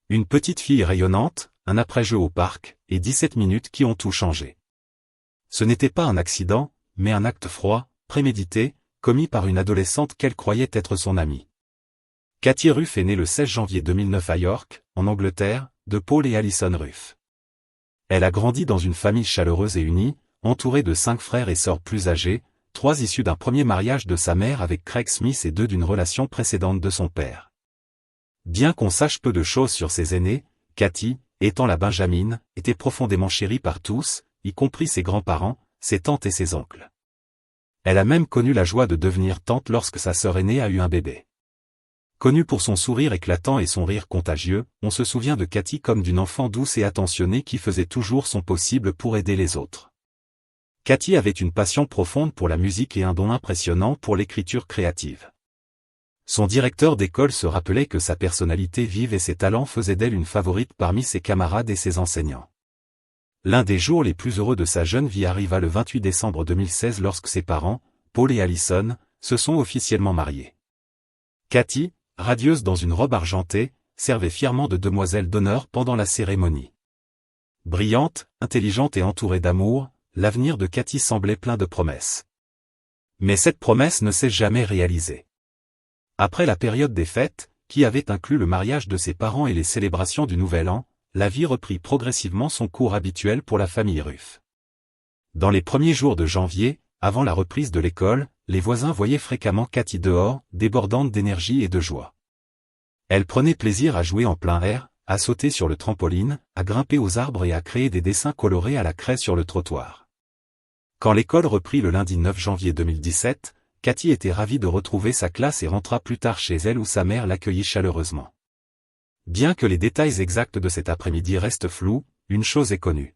Une petite fille rayonnante, un après-jeu au parc, et 17 minutes qui ont tout changé. Ce n'était pas un accident, mais un acte froid, prémédité, commis par une adolescente qu'elle croyait être son amie. Katy Ruff est née le 16 janvier 2009 à York, en Angleterre, de Paul et Alison Ruff. Elle a grandi dans une famille chaleureuse et unie, entourée de 5 frères et sœurs plus âgés, 3 issus d'un premier mariage de sa mère avec Craig Smith et 2 d'une relation précédente de son père. Bien qu'on sache peu de choses sur ses aînés, Katy, étant la benjamine, était profondément chérie par tous, y compris ses grands-parents, ses tantes et ses oncles. Elle a même connu la joie de devenir tante lorsque sa sœur aînée a eu un bébé. Connue pour son sourire éclatant et son rire contagieux, on se souvient de Katy comme d'une enfant douce et attentionnée qui faisait toujours son possible pour aider les autres. Katy avait une passion profonde pour la musique et un don impressionnant pour l'écriture créative. Son directeur d'école se rappelait que sa personnalité vive et ses talents faisaient d'elle une favorite parmi ses camarades et ses enseignants. L'un des jours les plus heureux de sa jeune vie arriva le 28 décembre 2016 lorsque ses parents, Paul et Alison, se sont officiellement mariés. Katy, radieuse dans une robe argentée, servait fièrement de demoiselle d'honneur pendant la cérémonie. Brillante, intelligente et entourée d'amour, l'avenir de Katy semblait plein de promesses. Mais cette promesse ne s'est jamais réalisée. Après la période des fêtes, qui avait inclus le mariage de ses parents et les célébrations du Nouvel An, la vie reprit progressivement son cours habituel pour la famille Ruff. Dans les premiers jours de janvier, avant la reprise de l'école, les voisins voyaient fréquemment Katy dehors, débordante d'énergie et de joie. Elle prenait plaisir à jouer en plein air, à sauter sur le trampoline, à grimper aux arbres et à créer des dessins colorés à la craie sur le trottoir. Quand l'école reprit le lundi 9 janvier 2017, Katy était ravie de retrouver sa classe et rentra plus tard chez elle où sa mère l'accueillit chaleureusement. Bien que les détails exacts de cet après-midi restent flous, une chose est connue.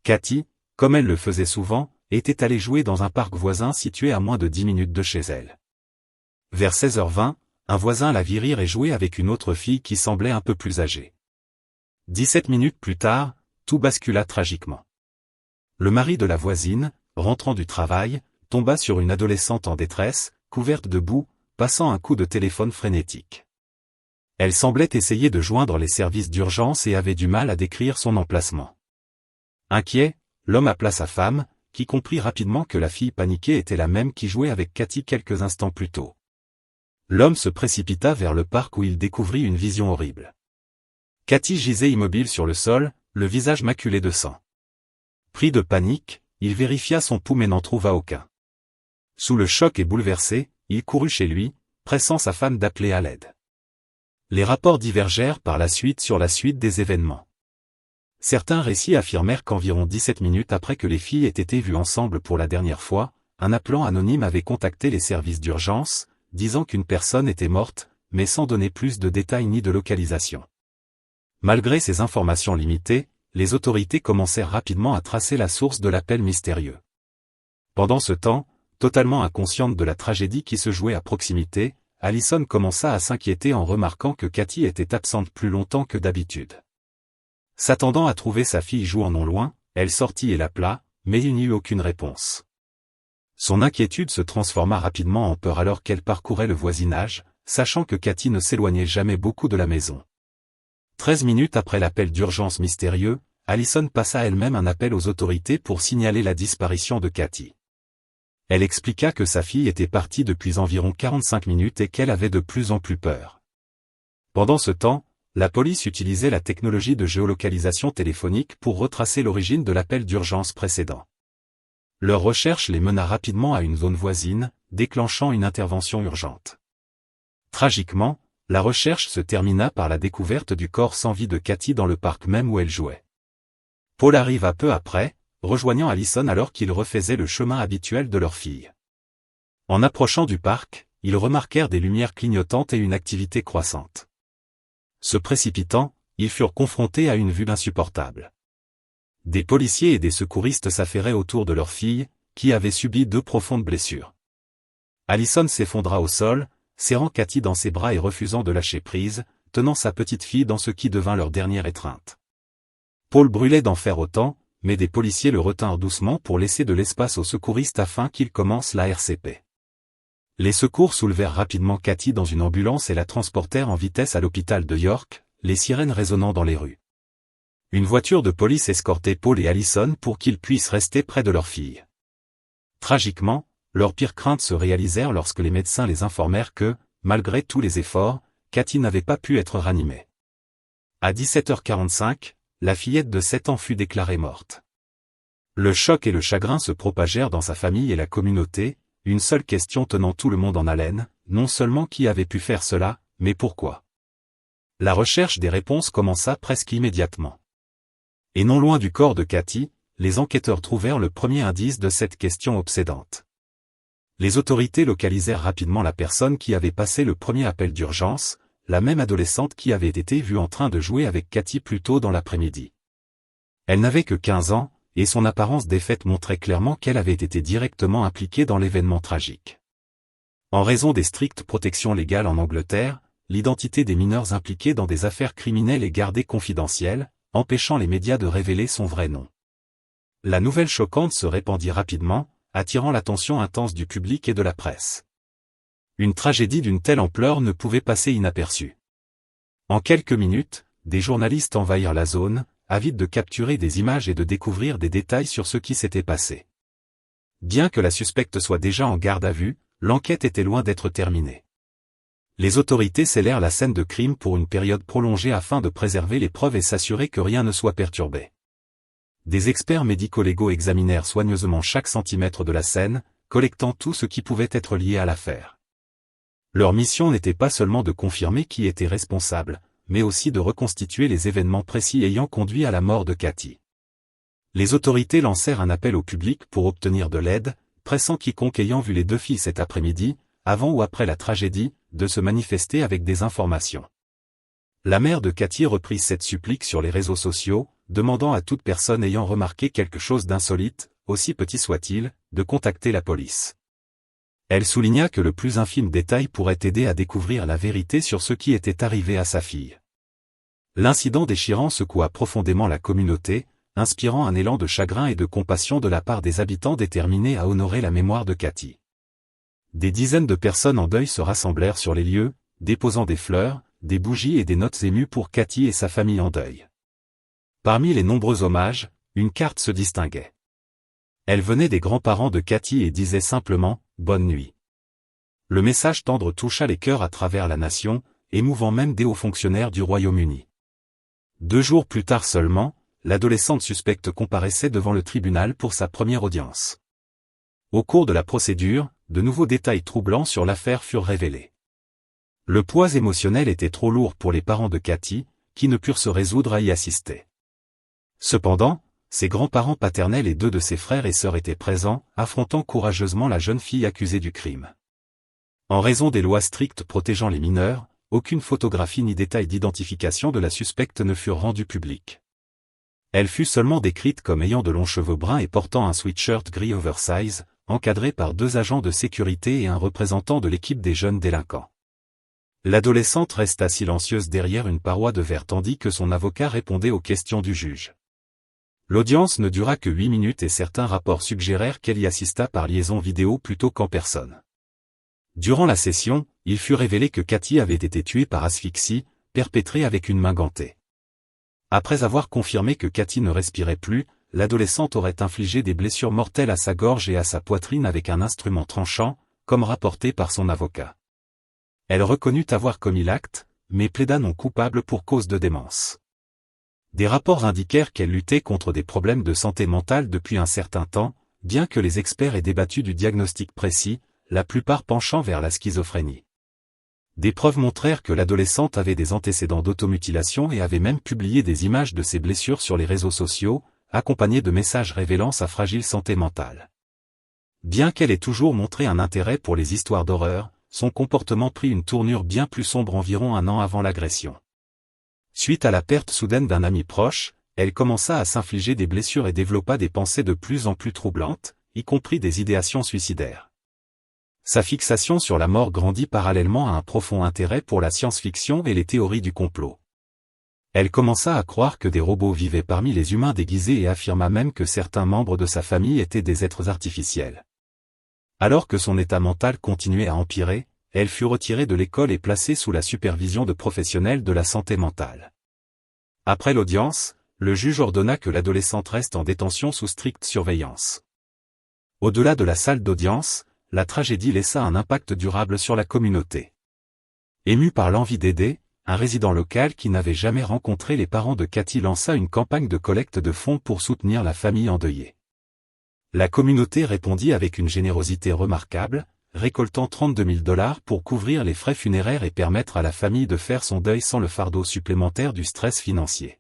Katy, comme elle le faisait souvent, était allée jouer dans un parc voisin situé à moins de 10 minutes de chez elle. Vers 16h20, un voisin la vit rire et jouer avec une autre fille qui semblait un peu plus âgée. 17 minutes plus tard, tout bascula tragiquement. Le mari de la voisine, rentrant du travail, tomba sur une adolescente en détresse, couverte de boue, passant un coup de téléphone frénétique. Elle semblait essayer de joindre les services d'urgence et avait du mal à décrire son emplacement. Inquiet, l'homme appela sa femme, qui comprit rapidement que la fille paniquée était la même qui jouait avec Katy quelques instants plus tôt. L'homme se précipita vers le parc où il découvrit une vision horrible. Katy gisait immobile sur le sol, le visage maculé de sang. Pris de panique, il vérifia son pouls mais n'en trouva aucun. Sous le choc et bouleversé, il courut chez lui, pressant sa femme d'appeler à l'aide. Les rapports divergèrent par la suite sur la suite des événements. Certains récits affirmèrent qu'environ 17 minutes après que les filles aient été vues ensemble pour la dernière fois, un appelant anonyme avait contacté les services d'urgence, disant qu'une personne était morte, mais sans donner plus de détails ni de localisation. Malgré ces informations limitées, les autorités commencèrent rapidement à tracer la source de l'appel mystérieux. Pendant ce temps, totalement inconsciente de la tragédie qui se jouait à proximité, Alison commença à s'inquiéter en remarquant que Katy était absente plus longtemps que d'habitude. S'attendant à trouver sa fille jouant non loin, elle sortit et l'appela, mais il n'y eut aucune réponse. Son inquiétude se transforma rapidement en peur alors qu'elle parcourait le voisinage, sachant que Katy ne s'éloignait jamais beaucoup de la maison. 13 minutes après l'appel d'urgence mystérieux, Alison passa elle-même un appel aux autorités pour signaler la disparition de Katy. Elle expliqua que sa fille était partie depuis environ 45 minutes et qu'elle avait de plus en plus peur. Pendant ce temps, la police utilisait la technologie de géolocalisation téléphonique pour retracer l'origine de l'appel d'urgence précédent. Leur recherche les mena rapidement à une zone voisine, déclenchant une intervention urgente. Tragiquement, la recherche se termina par la découverte du corps sans vie de Katy dans le parc même où elle jouait. Paul arriva peu après, rejoignant Alison alors qu'ils refaisaient le chemin habituel de leur fille. En approchant du parc, ils remarquèrent des lumières clignotantes et une activité croissante. Se précipitant, ils furent confrontés à une vue insupportable. Des policiers et des secouristes s'affairaient autour de leur fille, qui avait subi 2 profondes blessures. Alison s'effondra au sol, serrant Katy dans ses bras et refusant de lâcher prise, tenant sa petite fille dans ce qui devint leur dernière étreinte. Paul brûlait d'en faire autant, mais des policiers le retinrent doucement pour laisser de l'espace aux secouristes afin qu'ils commencent la RCP. Les secours soulevèrent rapidement Katy dans une ambulance et la transportèrent en vitesse à l'hôpital de York, les sirènes résonnant dans les rues. Une voiture de police escortait Paul et Allison pour qu'ils puissent rester près de leur fille. Tragiquement, leurs pires craintes se réalisèrent lorsque les médecins les informèrent que, malgré tous les efforts, Katie n'avait pas pu être ranimée. À 17h45, la fillette de 7 ans fut déclarée morte. Le choc et le chagrin se propagèrent dans sa famille et la communauté, une seule question tenant tout le monde en haleine, non seulement qui avait pu faire cela, mais pourquoi. La recherche des réponses commença presque immédiatement. Et non loin du corps de Katie, les enquêteurs trouvèrent le premier indice de cette question obsédante. Les autorités localisèrent rapidement la personne qui avait passé le premier appel d'urgence, la même adolescente qui avait été vue en train de jouer avec Katie plus tôt dans l'après-midi. Elle n'avait que 15 ans, et son apparence défaite montrait clairement qu'elle avait été directement impliquée dans l'événement tragique. En raison des strictes protections légales en Angleterre, l'identité des mineurs impliqués dans des affaires criminelles est gardée confidentielle, empêchant les médias de révéler son vrai nom. La nouvelle choquante se répandit rapidement, attirant l'attention intense du public et de la presse. Une tragédie d'une telle ampleur ne pouvait passer inaperçue. En quelques minutes, des journalistes envahirent la zone, avides de capturer des images et de découvrir des détails sur ce qui s'était passé. Bien que la suspecte soit déjà en garde à vue, l'enquête était loin d'être terminée. Les autorités scellèrent la scène de crime pour une période prolongée afin de préserver les preuves et s'assurer que rien ne soit perturbé. Des experts médico-légaux examinèrent soigneusement chaque centimètre de la scène, collectant tout ce qui pouvait être lié à l'affaire. Leur mission n'était pas seulement de confirmer qui était responsable, mais aussi de reconstituer les événements précis ayant conduit à la mort de Katie. Les autorités lancèrent un appel au public pour obtenir de l'aide, pressant quiconque ayant vu les deux filles cet après-midi, avant ou après la tragédie, de se manifester avec des informations. La mère de Katie reprit cette supplique sur les réseaux sociaux, demandant à toute personne ayant remarqué quelque chose d'insolite, aussi petit soit-il, de contacter la police. Elle souligna que le plus infime détail pourrait aider à découvrir la vérité sur ce qui était arrivé à sa fille. L'incident déchirant secoua profondément la communauté, inspirant un élan de chagrin et de compassion de la part des habitants déterminés à honorer la mémoire de Katie. Des dizaines de personnes en deuil se rassemblèrent sur les lieux, déposant des fleurs, des bougies et des notes émues pour Katie et sa famille en deuil. Parmi les nombreux hommages, une carte se distinguait. Elle venait des grands-parents de Katie et disait simplement « Bonne nuit ». Le message tendre toucha les cœurs à travers la nation, émouvant même des hauts fonctionnaires du Royaume-Uni. 2 jours plus tard seulement, l'adolescente suspecte comparaissait devant le tribunal pour sa première audience. Au cours de la procédure, de nouveaux détails troublants sur l'affaire furent révélés. Le poids émotionnel était trop lourd pour les parents de Katie, qui ne purent se résoudre à y assister. Cependant, ses grands-parents paternels et 2 de ses frères et sœurs étaient présents, affrontant courageusement la jeune fille accusée du crime. En raison des lois strictes protégeant les mineurs, aucune photographie ni détail d'identification de la suspecte ne furent rendus publics. Elle fut seulement décrite comme ayant de longs cheveux bruns et portant un sweatshirt gris oversize, encadré par 2 agents de sécurité et un représentant de l'équipe des jeunes délinquants. L'adolescente resta silencieuse derrière une paroi de verre tandis que son avocat répondait aux questions du juge. L'audience ne dura que 8 minutes et certains rapports suggérèrent qu'elle y assista par liaison vidéo plutôt qu'en personne. Durant la session, il fut révélé que Katie avait été tuée par asphyxie, perpétrée avec une main gantée. Après avoir confirmé que Katie ne respirait plus, l'adolescente aurait infligé des blessures mortelles à sa gorge et à sa poitrine avec un instrument tranchant, comme rapporté par son avocat. Elle reconnut avoir commis l'acte, mais plaida non coupable pour cause de démence. Des rapports indiquèrent qu'elle luttait contre des problèmes de santé mentale depuis un certain temps, bien que les experts aient débattu du diagnostic précis, la plupart penchant vers la schizophrénie. Des preuves montrèrent que l'adolescente avait des antécédents d'automutilation et avait même publié des images de ses blessures sur les réseaux sociaux, accompagnées de messages révélant sa fragile santé mentale. Bien qu'elle ait toujours montré un intérêt pour les histoires d'horreur, son comportement prit une tournure bien plus sombre environ 1 an avant l'agression. Suite à la perte soudaine d'un ami proche, elle commença à s'infliger des blessures et développa des pensées de plus en plus troublantes, y compris des idéations suicidaires. Sa fixation sur la mort grandit parallèlement à un profond intérêt pour la science-fiction et les théories du complot. Elle commença à croire que des robots vivaient parmi les humains déguisés et affirma même que certains membres de sa famille étaient des êtres artificiels. Alors que son état mental continuait à empirer, elle fut retirée de l'école et placée sous la supervision de professionnels de la santé mentale. Après l'audience, le juge ordonna que l'adolescente reste en détention sous stricte surveillance. Au-delà de la salle d'audience, la tragédie laissa un impact durable sur la communauté. Ému par l'envie d'aider, un résident local qui n'avait jamais rencontré les parents de Cathy lança une campagne de collecte de fonds pour soutenir la famille endeuillée. La communauté répondit avec une générosité remarquable, récoltant 32 000 $ pour couvrir les frais funéraires et permettre à la famille de faire son deuil sans le fardeau supplémentaire du stress financier.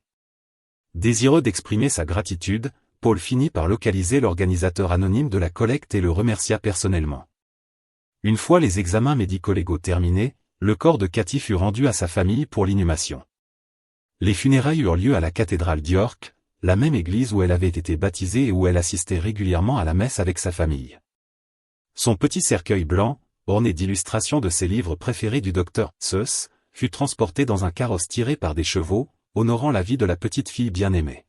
Désireux d'exprimer sa gratitude, Paul finit par localiser l'organisateur anonyme de la collecte et le remercia personnellement. Une fois les examens médico-légaux terminés, le corps de Cathy fut rendu à sa famille pour l'inhumation. Les funérailles eurent lieu à la cathédrale d'York, la même église où elle avait été baptisée et où elle assistait régulièrement à la messe avec sa famille. Son petit cercueil blanc, orné d'illustrations de ses livres préférés du docteur Seuss, fut transporté dans un carrosse tiré par des chevaux, honorant la vie de la petite fille bien-aimée.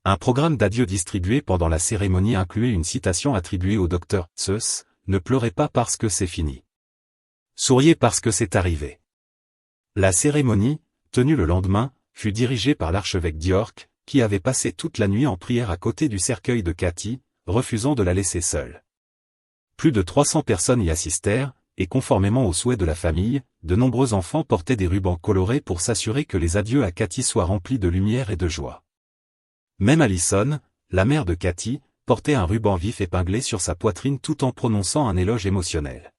Un programme d'adieu distribué pendant la cérémonie incluait une citation attribuée au docteur Seuss, « Ne pleurez pas parce que c'est fini. Souriez parce que c'est arrivé ». La cérémonie, tenue le lendemain, fut dirigée par l'archevêque d'York, qui avait passé toute la nuit en prière à côté du cercueil de Cathy, refusant de la laisser seule. Plus de 300 personnes y assistèrent, et conformément aux souhaits de la famille, de nombreux enfants portaient des rubans colorés pour s'assurer que les adieux à Cathy soient remplis de lumière et de joie. Même Allison, la mère de Cathy, portait un ruban vif épinglé sur sa poitrine tout en prononçant un éloge émotionnel.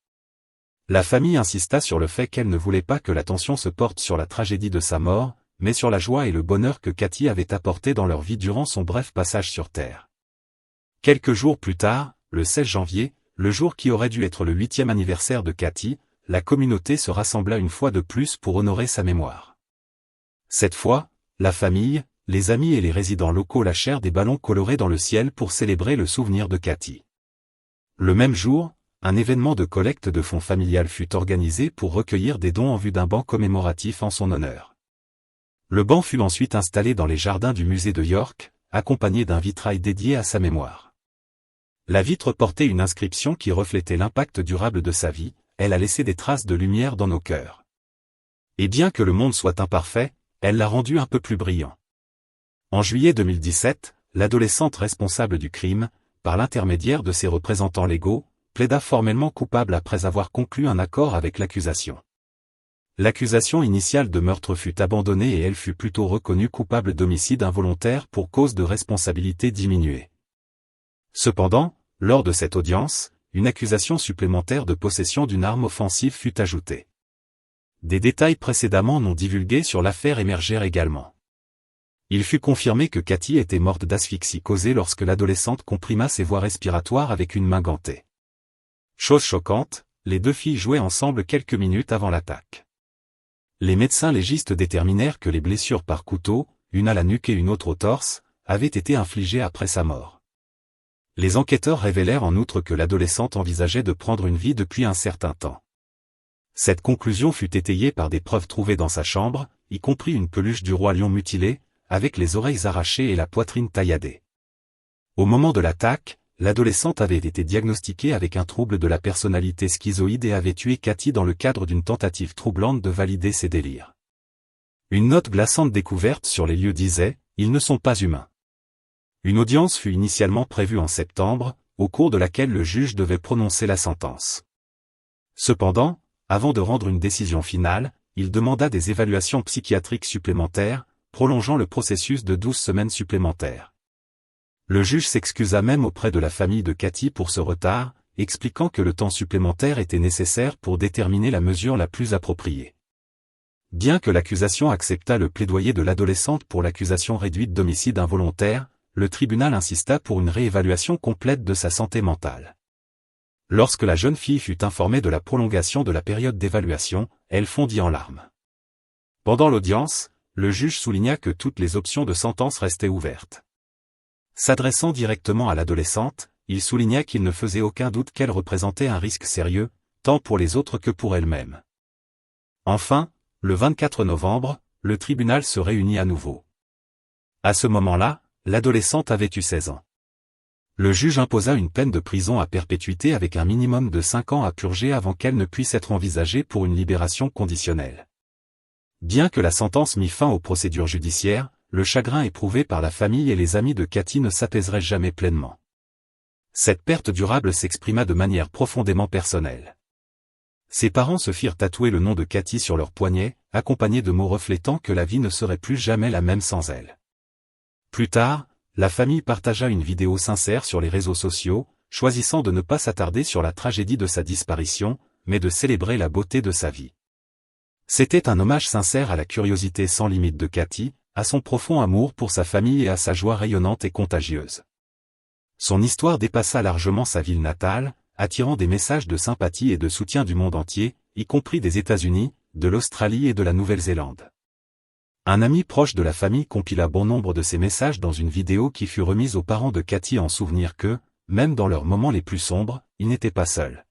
La famille insista sur le fait qu'elle ne voulait pas que l'attention se porte sur la tragédie de sa mort, mais sur la joie et le bonheur que Cathy avait apporté dans leur vie durant son bref passage sur Terre. Quelques jours plus tard, le 16 janvier, le jour qui aurait dû être le 8e anniversaire de Cathy, la communauté se rassembla une fois de plus pour honorer sa mémoire. Cette fois, la famille, les amis et les résidents locaux lâchèrent des ballons colorés dans le ciel pour célébrer le souvenir de Cathy. Le même jour, un événement de collecte de fonds familial fut organisé pour recueillir des dons en vue d'un banc commémoratif en son honneur. Le banc fut ensuite installé dans les jardins du musée de York, accompagné d'un vitrail dédié à sa mémoire. La vitre portait une inscription qui reflétait l'impact durable de sa vie, elle a laissé des traces de lumière dans nos cœurs. Et bien que le monde soit imparfait, elle l'a rendu un peu plus brillant. En juillet 2017, l'adolescente responsable du crime, par l'intermédiaire de ses représentants légaux, plaida formellement coupable après avoir conclu un accord avec l'accusation. L'accusation initiale de meurtre fut abandonnée et elle fut plutôt reconnue coupable d'homicide involontaire pour cause de responsabilité diminuée. Cependant, lors de cette audience, une accusation supplémentaire de possession d'une arme offensive fut ajoutée. Des détails précédemment non divulgués sur l'affaire émergèrent également. Il fut confirmé que Cathy était morte d'asphyxie causée lorsque l'adolescente comprima ses voies respiratoires avec une main gantée. Chose choquante, les deux filles jouaient ensemble quelques minutes avant l'attaque. Les médecins légistes déterminèrent que les blessures par couteau, une à la nuque et une autre au torse, avaient été infligées après sa mort. Les enquêteurs révélèrent en outre que l'adolescente envisageait de prendre une vie depuis un certain temps. Cette conclusion fut étayée par des preuves trouvées dans sa chambre, y compris une peluche du roi lion mutilé, avec les oreilles arrachées et la poitrine tailladée. Au moment de l'attaque, l'adolescente avait été diagnostiquée avec un trouble de la personnalité schizoïde et avait tué Cathy dans le cadre d'une tentative troublante de valider ses délires. Une note glaçante découverte sur les lieux disait « Ils ne sont pas humains ». Une audience fut initialement prévue en septembre, au cours de laquelle le juge devait prononcer la sentence. Cependant, avant de rendre une décision finale, il demanda des évaluations psychiatriques supplémentaires, prolongeant le processus de 12 semaines supplémentaires. Le juge s'excusa même auprès de la famille de Cathy pour ce retard, expliquant que le temps supplémentaire était nécessaire pour déterminer la mesure la plus appropriée. Bien que l'accusation acceptât le plaidoyer de l'adolescente pour l'accusation réduite d'homicide involontaire, le tribunal insista pour une réévaluation complète de sa santé mentale. Lorsque la jeune fille fut informée de la prolongation de la période d'évaluation, elle fondit en larmes. Pendant l'audience, le juge souligna que toutes les options de sentence restaient ouvertes. S'adressant directement à l'adolescente, il souligna qu'il ne faisait aucun doute qu'elle représentait un risque sérieux, tant pour les autres que pour elle-même. Enfin, le 24 novembre, le tribunal se réunit à nouveau. À ce moment-là, l'adolescente avait eu 16 ans. Le juge imposa une peine de prison à perpétuité avec un minimum de 5 ans à purger avant qu'elle ne puisse être envisagée pour une libération conditionnelle. Bien que la sentence mit fin aux procédures judiciaires, le chagrin éprouvé par la famille et les amis de Cathy ne s'apaiserait jamais pleinement. Cette perte durable s'exprima de manière profondément personnelle. Ses parents se firent tatouer le nom de Cathy sur leur poignet, accompagnés de mots reflétant que la vie ne serait plus jamais la même sans elle. Plus tard, la famille partagea une vidéo sincère sur les réseaux sociaux, choisissant de ne pas s'attarder sur la tragédie de sa disparition, mais de célébrer la beauté de sa vie. C'était un hommage sincère à la curiosité sans limite de Cathy, à son profond amour pour sa famille et à sa joie rayonnante et contagieuse. Son histoire dépassa largement sa ville natale, attirant des messages de sympathie et de soutien du monde entier, y compris des États-Unis, de l'Australie et de la Nouvelle-Zélande. Un ami proche de la famille compila bon nombre de ces messages dans une vidéo qui fut remise aux parents de Cathy en souvenir que, même dans leurs moments les plus sombres, il n'était pas seul.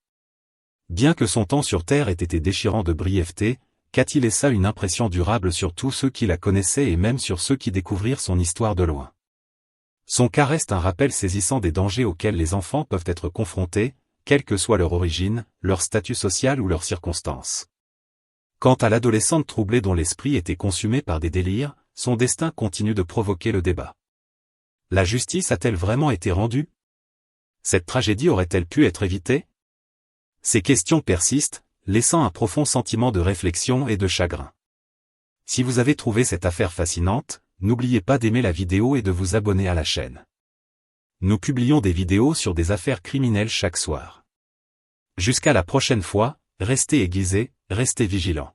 Bien que son temps sur Terre ait été déchirant de brièveté, Cathy laissa une impression durable sur tous ceux qui la connaissaient et même sur ceux qui découvrirent son histoire de loin. Son cas reste un rappel saisissant des dangers auxquels les enfants peuvent être confrontés, quelle que soit leur origine, leur statut social ou leurs circonstances. Quant à l'adolescente troublée dont l'esprit était consumé par des délires, son destin continue de provoquer le débat. La justice a-t-elle vraiment été rendue? Cette tragédie aurait-elle pu être évitée? Ces questions persistent, laissant un profond sentiment de réflexion et de chagrin. Si vous avez trouvé cette affaire fascinante, n'oubliez pas d'aimer la vidéo et de vous abonner à la chaîne. Nous publions des vidéos sur des affaires criminelles chaque soir. Jusqu'à la prochaine fois, restez aiguisés, restez vigilants.